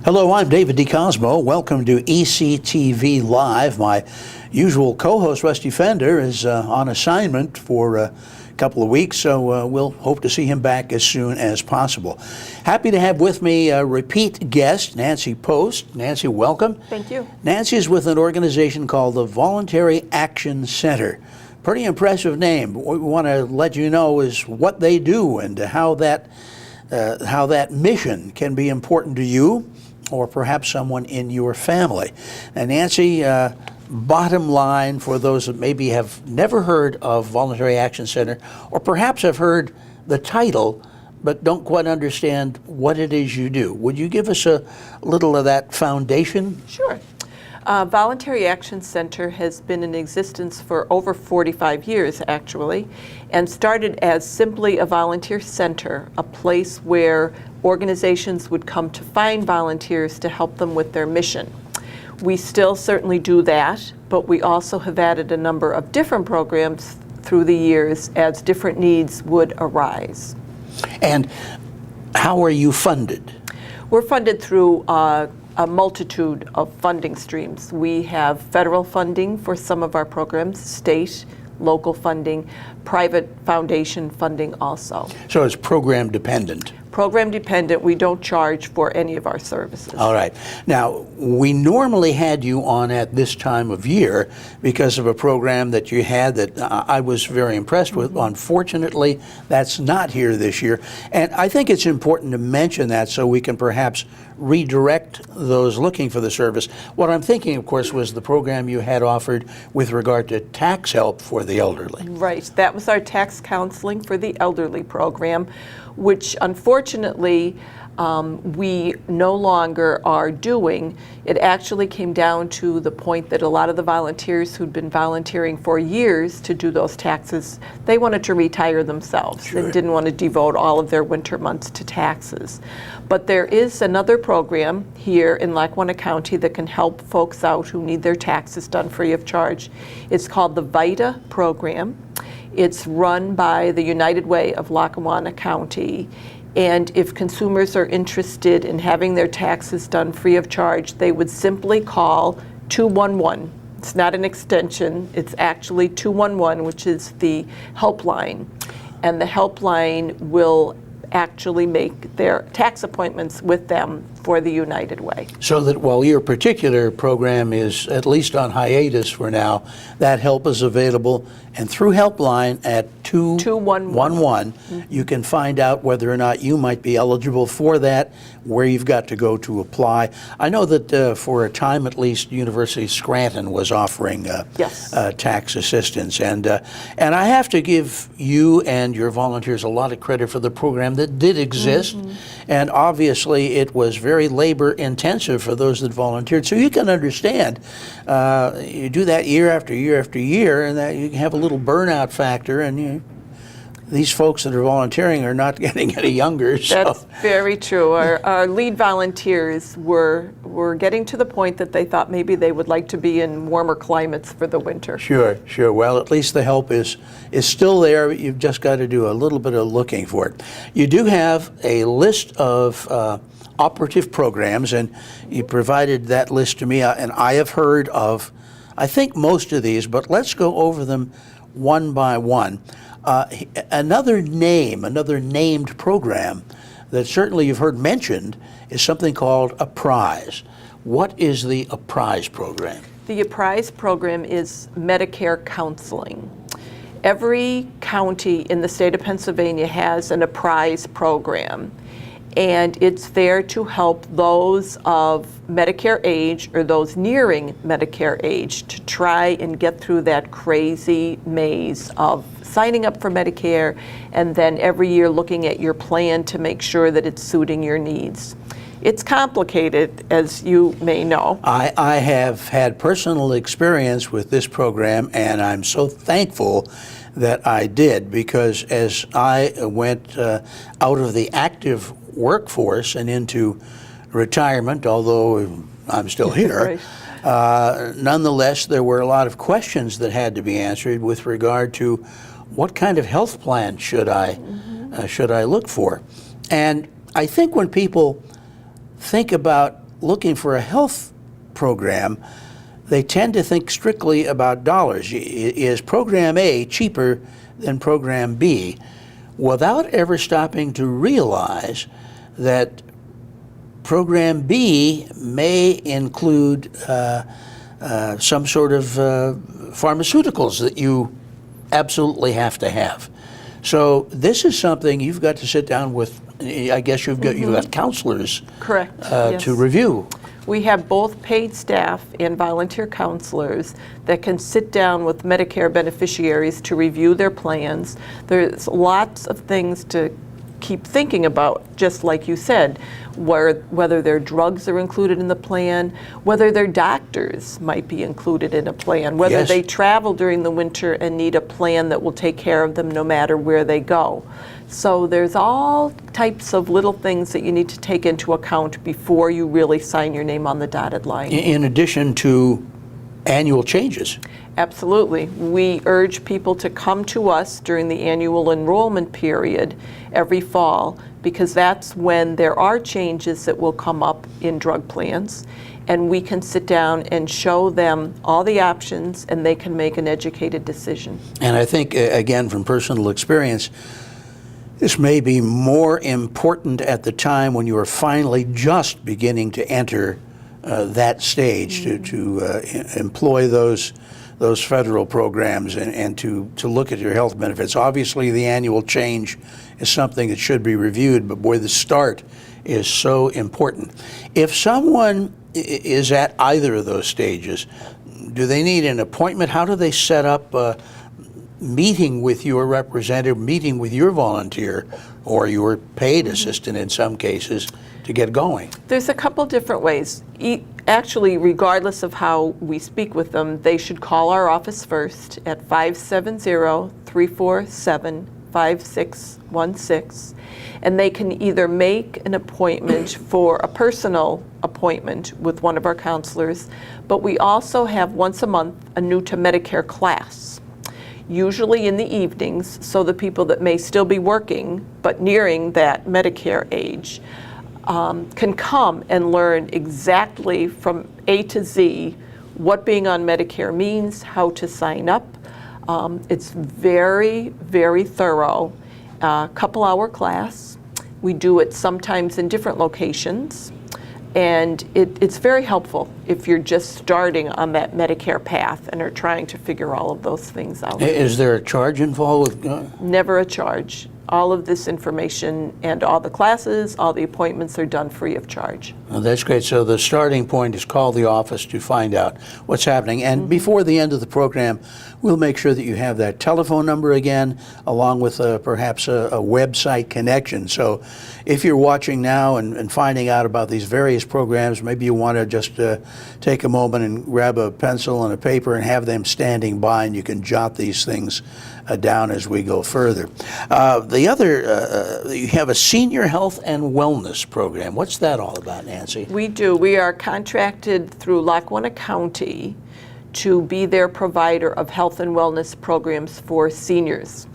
Hello, I'm David DeCosmo. Welcome to ECTV Live. My usual co-host, Rusty Fender, is on assignment for a couple of weeks, so we'll hope to see him back as soon as possible. Happy to have with me a repeat guest, Nancy Post. Nancy, welcome. Thank you. Nancy is with an organization called the Voluntary Action Center. Pretty impressive name. What we want to let you know is what they do and how that mission can be important to you or perhaps someone in your family. And Nancy, bottom line for those that maybe have never heard of Voluntary Action Center, or perhaps have heard the title but don't quite understand what it is you do. Would you give us a little of that foundation? Sure. Voluntary Action Center has been in existence for over 45 years, actually, and started as simply a volunteer center, a place where organizations would come to find volunteers to help them with their mission. We still certainly do that, but we also have added a number of different programs through the years as different needs would arise. And how are you funded? We're funded through a multitude of funding streams. We have federal funding for some of our programs, state, local funding, private foundation funding also. So it's program dependent. Program dependent. We don't charge for any of our services. All right. Now, we normally had you on at this time of year because of a program that you had that I was very impressed with. Unfortunately, that's not here this year. And I think it's important to mention that so we can perhaps redirect those looking for the service. What I'm thinking, of course, was the program you had offered with regard to tax help for the elderly. Right. That was our tax counseling for the elderly program, which unfortunately we no longer are doing. It actually came down to the point that a lot of the volunteers who'd been volunteering for years to do those taxes, they wanted to retire themselves. Sure. They didn't want to devote all of their winter months to taxes. But there is another program here in Lackawanna County that can help folks out who need their taxes done free of charge. It's called the VITA program. It's run by the United Way of Lackawanna County. And if consumers are interested in having their taxes done free of charge, they would simply call 211. It's not an extension, it's actually 211, which is the helpline. And the helpline will actually make their tax appointments with them for the United Way. So that while your particular program is at least on hiatus for now, that help is available, and through helpline at 211, you can find out whether or not you might be eligible for that, where you've got to go to apply. I know that for a time at least, University of Scranton was offering tax assistance, and I have to give you and your volunteers a lot of credit for the program that did exist, and obviously it was very labor intensive for those that volunteered. So you can understand, you do that year after year after year, and that you can have a little burnout factor, and these folks that are volunteering are not getting any younger. So. That's very true. Our lead volunteers were getting to the point that they thought maybe they would like to be in warmer climates for the winter. Sure. Well, at least the help is still there. You've just got to do a little bit of looking for it. You do have a list of operative programs, and you provided that list to me, and I have heard of, I think, most of these, but let's go over them one by one. Another named program that certainly you've heard mentioned is something called a prize. What is the Apprise program? The Apprise program is Medicare counseling. Every county in the state of Pennsylvania has an Apprise program, and it's there to help those of Medicare age or those nearing Medicare age to try and get through that crazy maze of signing up for Medicare and then every year looking at your plan to make sure that it's suiting your needs. It's complicated, as you may know. I have had personal experience with this program, and I'm so thankful that I did, because as I went out of the active workforce and into retirement, although I'm still here, right. Nonetheless, there were a lot of questions that had to be answered with regard to what kind of health plan should I look for. And I think when people think about looking for a health program, they tend to think strictly about dollars. Is program A cheaper than program B, without ever stopping to realize that program B may include some sort of pharmaceuticals that you absolutely have to have. So this is something you've got to sit down with. I guess you've got counselors, correct, yes, to review. We have both paid staff and volunteer counselors that can sit down with Medicare beneficiaries to review their plans. There's lots of things to keep thinking about, just like you said, whether their drugs are included in the plan, whether their doctors might be included in a plan, whether Yes. they travel during the winter and need a plan that will take care of them no matter where they go. So there's all types of little things that you need to take into account before you really sign your name on the dotted line. In addition to annual changes. Absolutely. We urge people to come to us during the annual enrollment period every fall, because that's when there are changes that will come up in drug plans, and we can sit down and show them all the options, and they can make an educated decision. And I think, again, from personal experience, this may be more important at the time when you are finally just beginning to enter that stage, to employ those federal programs and to look at your health benefits. Obviously, the annual change is something that should be reviewed, but boy, the start is so important. If someone is at either of those stages, do they need an appointment? How do they set up meeting with your representative, meeting with your volunteer or your paid assistant in some cases to get going? There's a couple different ways. Actually, regardless of how we speak with them, they should call our office first at 570-347-5616, and they can either make an appointment for a personal appointment with one of our counselors, but we also have once a month a new to Medicare class, usually in the evenings, so the people that may still be working but nearing that Medicare age can come and learn exactly from A to Z what being on Medicare means, how to sign up. It's very, very thorough, couple-hour class. We do it sometimes in different locations, and it's very helpful if you're just starting on that Medicare path and are trying to figure all of those things out. Is there a charge involved with? Never a charge. All of this information and all the classes, all the appointments are done free of charge. Oh, that's great. So the starting point is call the office to find out what's happening. And before the end of the program, we'll make sure that you have that telephone number again, along with perhaps a website connection. So if you're watching now and finding out about these various programs, maybe you want to just take a moment and grab a pencil and a paper and have them standing by, and you can jot these things down as we go further. The other, you have a senior health and wellness program. What's that all about, Nancy? We do. We are contracted through Lackawanna County to be their provider of health and wellness programs for seniors.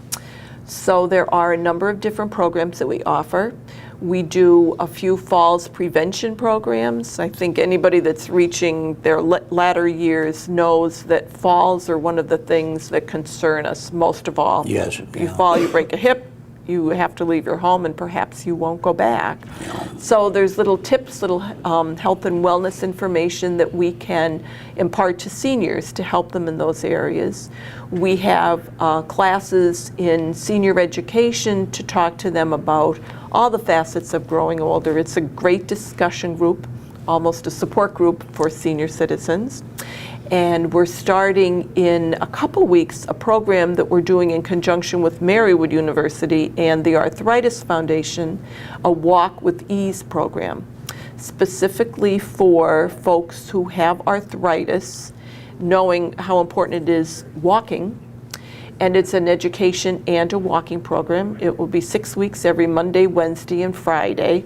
So there are a number of different programs that we offer. We do a few falls prevention programs. I think anybody that's reaching their latter years knows that falls are one of the things that concern us most of all. Yes. If you fall, you break a hip, you have to leave your home, and perhaps you won't go back. Yeah. So there's little tips, little health and wellness information that we can impart to seniors to help them in those areas. We have classes in senior education to talk to them about all the facets of growing older. It's a great discussion group, almost a support group for senior citizens. And we're starting in a couple weeks a program that we're doing in conjunction with Marywood University and the Arthritis Foundation, a Walk with Ease program, specifically for folks who have arthritis, knowing how important it is walking. And it's an education and a walking program. It will be 6 weeks every Monday, Wednesday, and Friday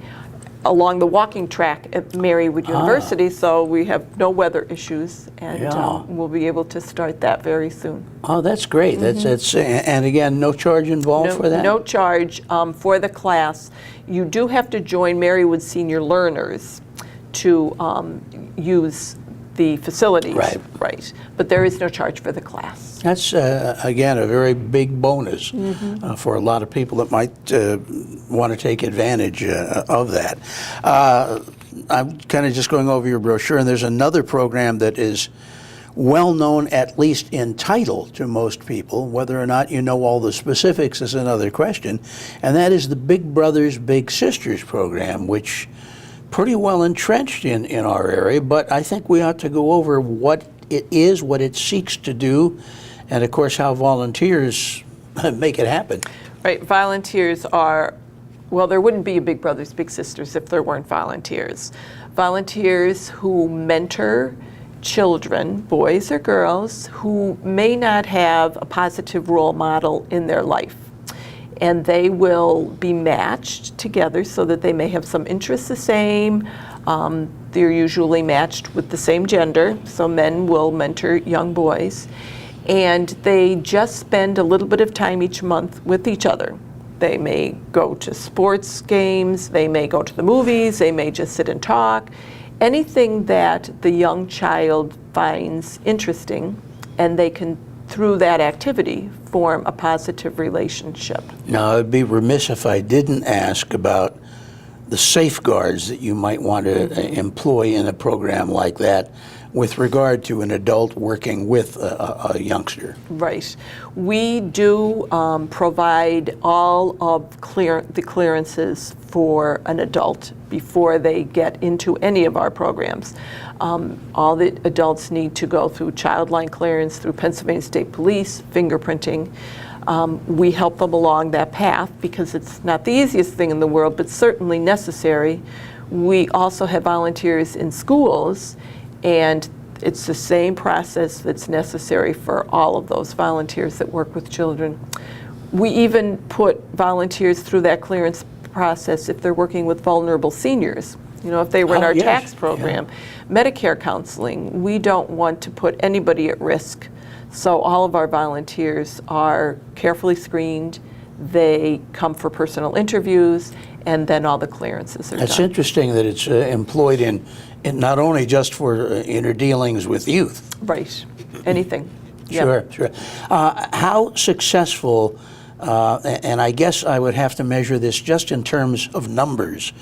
along the walking track at Marywood University, so we have no weather issues, and we'll be able to start that very soon. Oh, that's great. That's and again, no charge involved for that? No charge for the class. You do have to join Marywood Senior Learners to use the facilities. Right. Right. But there is no charge for the class. That's, again, a very big bonus for a lot of people that might want to take advantage of that. I'm kind of just going over your brochure, and there's another program that is well known, at least in title, to most people. Whether or not you know all the specifics is another question, and that is the Big Brothers Big Sisters program, which pretty well entrenched in our area, but I think we ought to go over what it is, what it seeks to do, and of course how volunteers make it happen. Right, volunteers are, well, there wouldn't be a Big Brothers Big Sisters if there weren't volunteers. Volunteers who mentor children, boys or girls, who may not have a positive role model in their life. And they will be matched together so that they may have some interests the same. They're usually matched with the same gender, so men will mentor young boys. And they just spend a little bit of time each month with each other. They may go to sports games, they may go to the movies, they may just sit and talk. Anything that the young child finds interesting, and they can, through that activity, form a positive relationship. Now, I'd be remiss if I didn't ask about the safeguards that you might want to employ in a program like that with regard to an adult working with a youngster. Right. We do provide all of the clearances for an adult before they get into any of our programs. All the adults need to go through child line clearance, through Pennsylvania State Police, fingerprinting. We help them along that path because it's not the easiest thing in the world, but certainly necessary. We also have volunteers in schools, and it's the same process that's necessary for all of those volunteers that work with children. We even put volunteers through that clearance process if they're working with vulnerable seniors. You know, if they were in our tax program, Medicare counseling, we don't want to put anybody at risk. So all of our volunteers are carefully screened. They come for personal interviews, and then all the clearances are done. It's interesting that it's employed in not only just for inner dealings with youth. Right. Anything. Sure, sure. How successful, and I guess I would have to measure this just in terms of numbers,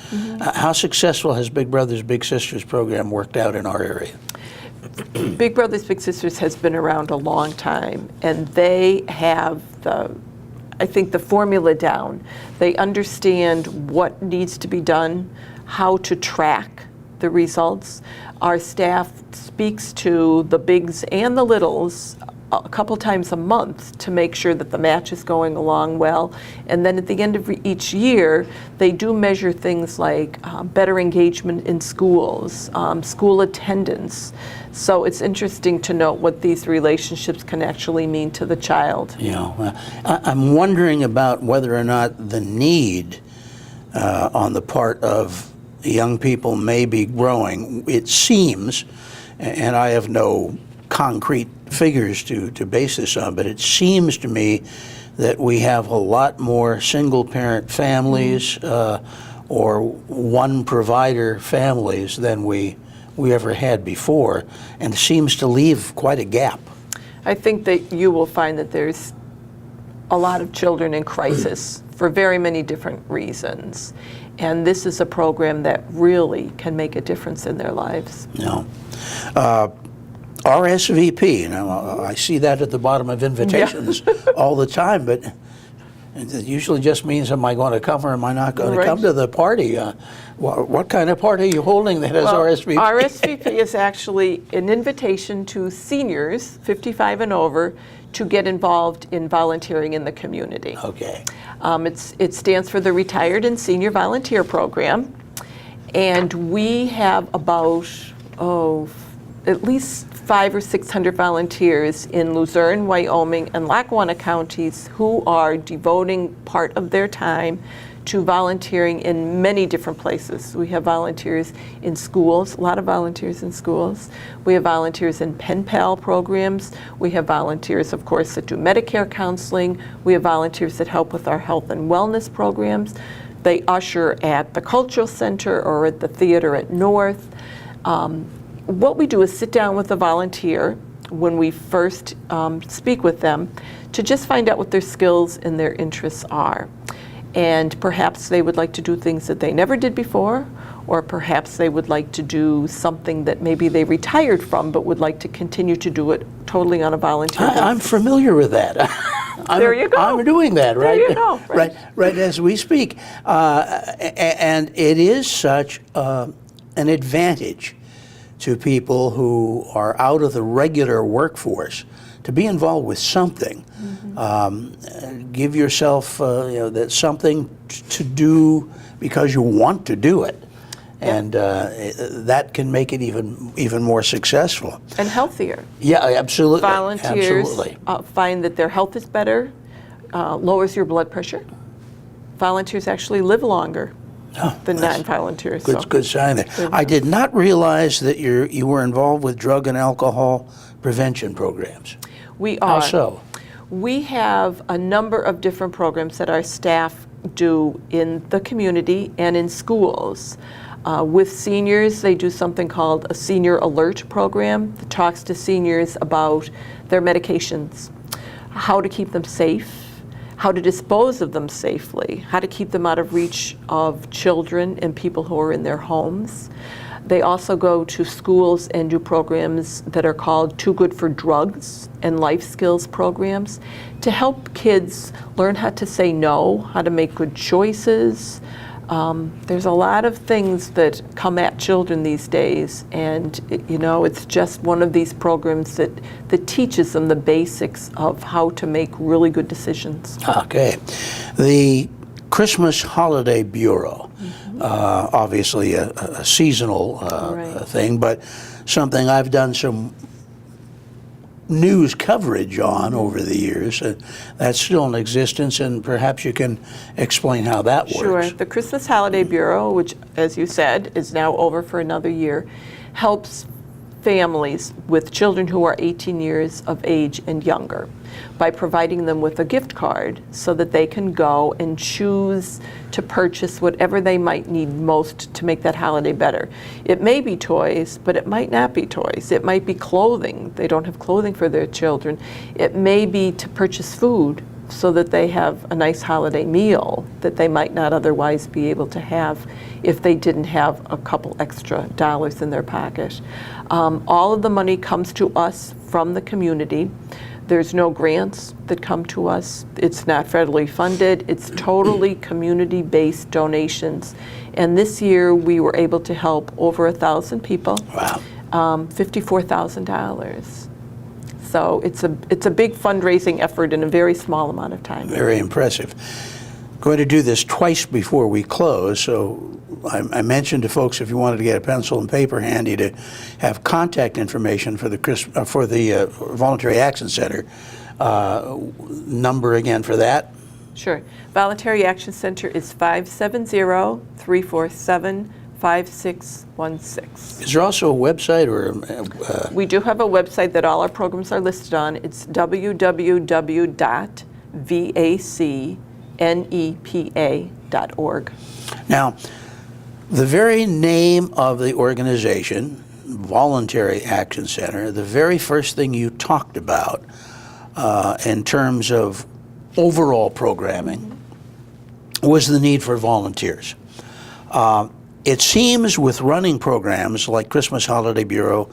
how successful has Big Brothers Big Sisters program worked out in our area? Big Brothers Big Sisters has been around a long time, and they have I think the formula down. They understand what needs to be done, how to track the results. Our staff speaks to the bigs and the littles a couple times a month to make sure that the match is going along well. And then at the end of each year, they do measure things like better engagement in schools, school attendance. So it's interesting to note what these relationships can actually mean to the child. You know, I'm wondering about whether or not the need on the part of young people may be growing. It seems, and I have no concrete figures to base this on, but it seems to me that we have a lot more single-parent families or one-provider families than we ever had before, and it seems to leave quite a gap. I think that you will find that there's a lot of children in crisis for very many different reasons. And this is a program that really can make a difference in their lives. No. RSVP, you know, I see that at the bottom of invitations all the time, but it usually just means, am I going to come or am I not going to come to the party? What kind of party are you holding that has RSVP? RSVP is actually an invitation to seniors, 55 and over, to get involved in volunteering in the community. Okay. It stands for the Retired and Senior Volunteer Program, and we have about, at least 500 or 600 volunteers in Luzerne, Wyoming, and Lackawanna counties who are devoting part of their time to volunteering in many different places. We have volunteers in schools, a lot of volunteers in schools. We have volunteers in pen pal programs. We have volunteers, of course, that do Medicare counseling. We have volunteers that help with our health and wellness programs. They usher at the cultural center or at the theater at North. What we do is sit down with a volunteer when we first speak with them to just find out what their skills and their interests are. And perhaps they would like to do things that they never did before, or perhaps they would like to do something that maybe they retired from but would like to continue to do it totally on a volunteer basis. I'm familiar with that. There you go. I'm doing that, right? There you go. Right as we speak. And it is such an advantage to people who are out of the regular workforce to be involved with something. Give yourself that something to do because you want to do it. And that can make it even more successful. And healthier. Yeah, absolutely. Volunteers absolutely. Find that their health is better, lowers your blood pressure. Volunteers actually live longer than non-volunteers. Good sign there. I did not realize that you were involved with drug and alcohol prevention programs. We are. How so? We have a number of different programs that our staff do in the community and in schools. With seniors, they do something called a Senior Alert program that talks to seniors about their medications, how to keep them safe, how to dispose of them safely, how to keep them out of reach of children and people who are in their homes. They also go to schools and do programs that are called Too Good for Drugs and life skills programs to help kids learn how to say no, how to make good choices. There's a lot of things that come at children these days, and it's just one of these programs that teaches them the basics of how to make really good decisions. Okay. The Christmas Holiday Bureau, obviously a seasonal thing, but something I've done some news coverage on over the years. That's still in existence, and perhaps you can explain how that works. Sure. The Christmas Holiday Bureau, which, as you said, is now over for another year, helps families with children who are 18 years of age and younger by providing them with a gift card so that they can go and choose to purchase whatever they might need most to make that holiday better. It may be toys, but it might not be toys. It might be clothing. They don't have clothing for their children. It may be to purchase food so that they have a nice holiday meal that they might not otherwise be able to have if they didn't have a couple extra dollars in their pocket. All of the money comes to us from the community. There's no grants that come to us. It's not federally funded. It's totally community-based donations. And this year we were able to help over 1,000 people. Wow. $54,000. So it's a big fundraising effort in a very small amount of time. Very impressive. Going to do this twice before we close, so I mentioned to folks if you wanted to get a pencil and paper handy to have contact information for the Voluntary Action Center. Number again for that? Sure. Voluntary Action Center is 570-347-5616. Is there also a website or? We do have a website that all our programs are listed on. It's www.vacnepa.org. Now, the very name of the organization, Voluntary Action Center, the very first thing you talked about in terms of overall programming was the need for volunteers. It seems with running programs like Christmas Holiday Bureau,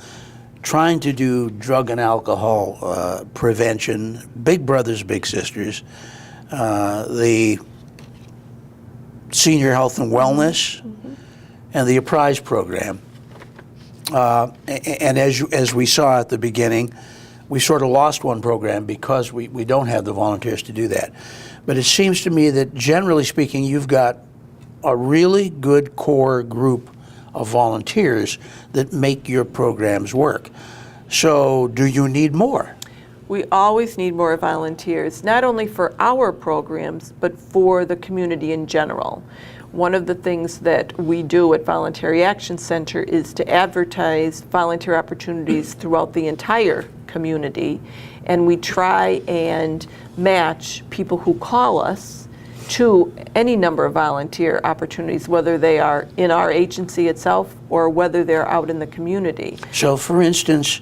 trying to do drug and alcohol prevention, Big Brothers, Big Sisters, the Senior Health and Wellness, and the Apprise program. And as we saw at the beginning, we sort of lost one program because we don't have the volunteers to do that. But it seems to me that generally speaking, you've got a really good core group of volunteers that make your programs work. So do you need more? We always need more volunteers, not only for our programs, but for the community in general. One of the things that we do at Voluntary Action Center is to advertise volunteer opportunities throughout the entire community, and we try and match people who call us to any number of volunteer opportunities, whether they are in our agency itself or whether they're out in the community. So, for instance,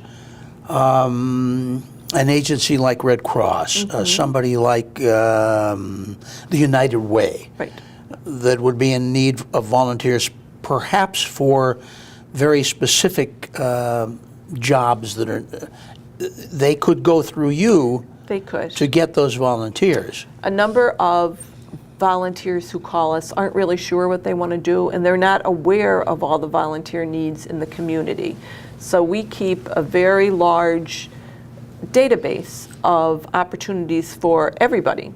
an agency like Red Cross, somebody like the United Way, Right. that would be in need of volunteers, perhaps for very specific jobs that are, they could go through you They could. to get those volunteers. A number of volunteers who call us aren't really sure what they want to do, and they're not aware of all the volunteer needs in the community. So we keep a very large database of opportunities for everybody.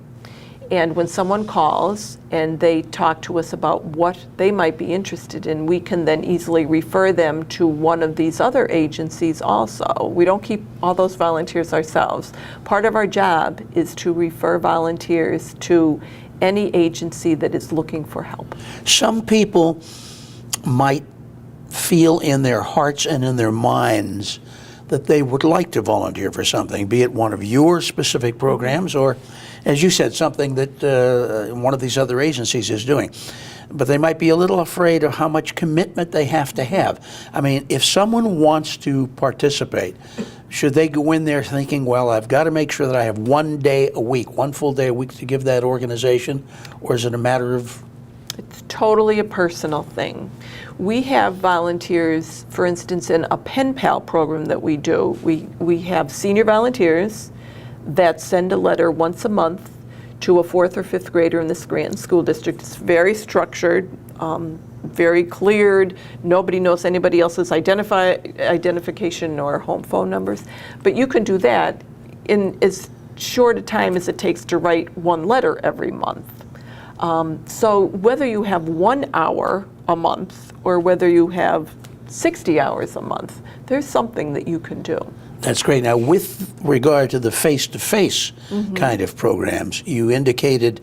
And when someone calls and they talk to us about what they might be interested in, we can then easily refer them to one of these other agencies also. We don't keep all those volunteers ourselves. Part of our job is to refer volunteers to any agency that is looking for help. Some people might feel in their hearts and in their minds that they would like to volunteer for something, be it one of your specific programs or, as you said, something that one of these other agencies is doing. But they might be a little afraid of how much commitment they have to have. I mean, if someone wants to participate, should they go in there thinking, well, I've got to make sure that I have one day a week, one full day a week to give that organization, or is it a matter of... It's totally a personal thing. We have volunteers, for instance, in a pen pal program that we do. We have senior volunteers that send a letter once a month to a 4th or 5th grader in the Scranton School District. It's very structured, very cleared. Nobody knows anybody else's identification or home phone numbers. But you can do that in as short a time as it takes to write one letter every month. So whether you have 1 hour a month or whether you have 60 hours a month, there's something that you can do. That's great. Now, with regard to the face-to-face kind of programs, you indicated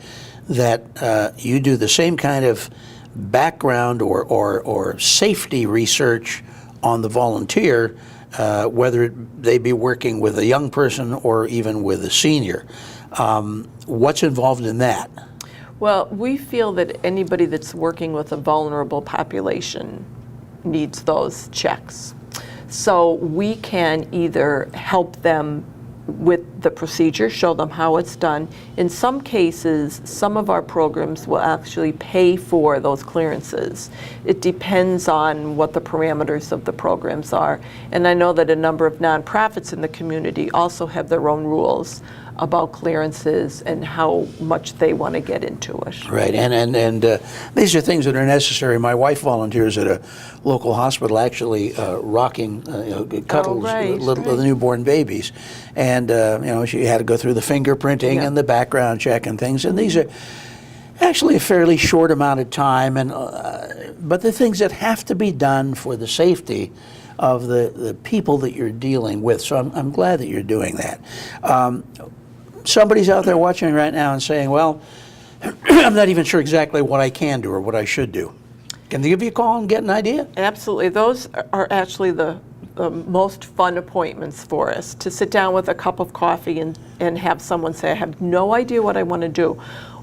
that you do the same kind of background or safety research on the volunteer, whether they be working with a young person or even with a senior. What's involved in that? Well, we feel that anybody that's working with a vulnerable population needs those checks. So we can either help them with the procedure, show them how it's done. In some cases, some of our programs will actually pay for those clearances. It depends on what the parameters of the programs are. And I know that a number of nonprofits in the community also have their own rules about clearances and how much they want to get into it. Right, and these are things that are necessary. My wife volunteers at a local hospital, actually rocking cuddles little newborn babies, and she had to go through the fingerprinting and the background check and things. And these are actually a fairly short amount of time, and but the things that have to be done for the safety of the people that you're dealing with. So I'm glad that you're doing that. Somebody's out there watching right now and saying, well, I'm not even sure exactly what I can do or what I should do. Can they give you a call and get an idea? Absolutely. Those are actually the most fun appointments for us, to sit down with a cup of coffee and have someone say, I have no idea what I want to do.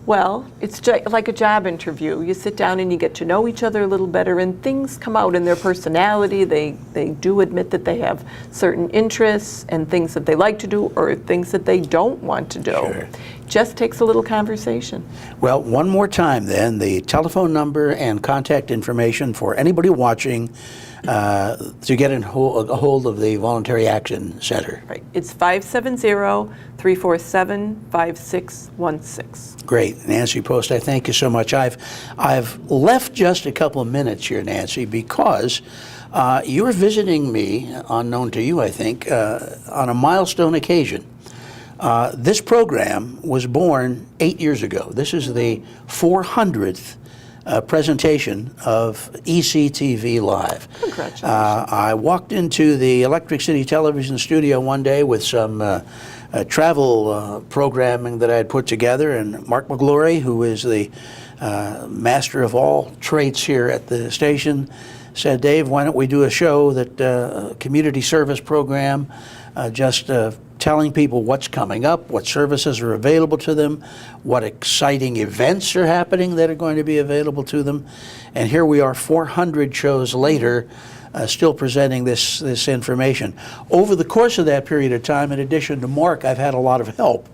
Well, it's like a job interview. You sit down and you get to know each other a little better, and things come out in their personality. They do admit that they have certain interests and things that they like to do or things that they don't want to do. Sure. Just takes a little conversation. Well, one more time then, the telephone number and contact information for anybody watching to get a hold of the Voluntary Action Center. Right. It's 570-347-5616. Great. Nancy Post, I thank you so much. I've left just a couple of minutes here, Nancy, because you're visiting me, unknown to you, I think, on a milestone occasion. This program was born 8 years ago. This is the 400th presentation of ECTV Live. Congratulations. I walked into the Electric City Television studio one day with some travel programming that I had put together, and Mark McGlory, who is the master of all traits here at the station, said, Dave, why don't we do a show, that community service program, just telling people what's coming up, what services are available to them, what exciting events are happening that are going to be available to them. And here we are 400 shows later, still presenting this information. Over the course of that period of time, in addition to Mark, I've had a lot of help.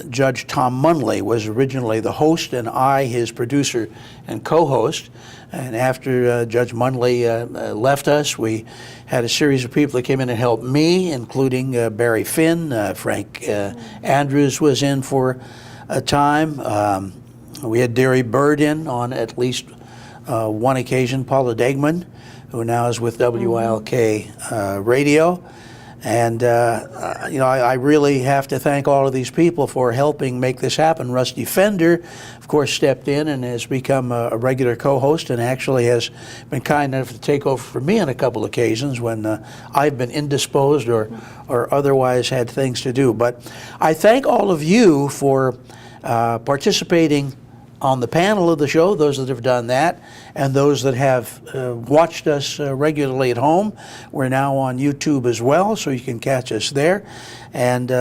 Judge Tom Munley was originally the host, and I, his producer and co-host. And after Judge Munley left us, we had a series of people that came in and helped me, including Barry Finn. Frank Andrews was in for a time. We had Derry Bird in on at least one occasion, Paula Degman, who now is with WILK Radio. And, you know, I really have to thank all of these people for helping make this happen. Rusty Fender, of course, stepped in and has become a regular co-host and actually has been kind enough to take over for me on a couple occasions when I've been indisposed or otherwise had things to do. But I thank all of you for participating on the panel of the show, those that have done that, and those that have watched us regularly at home. We're now on YouTube as well, so you can catch us there. And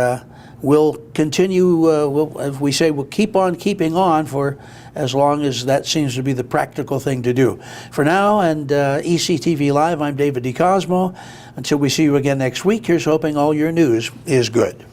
we'll continue, as we say, we'll keep on keeping on for as long as that seems to be the practical thing to do. For now, and ECTV Live, I'm David DeCosmo. Until we see you again next week, here's hoping all your news is good.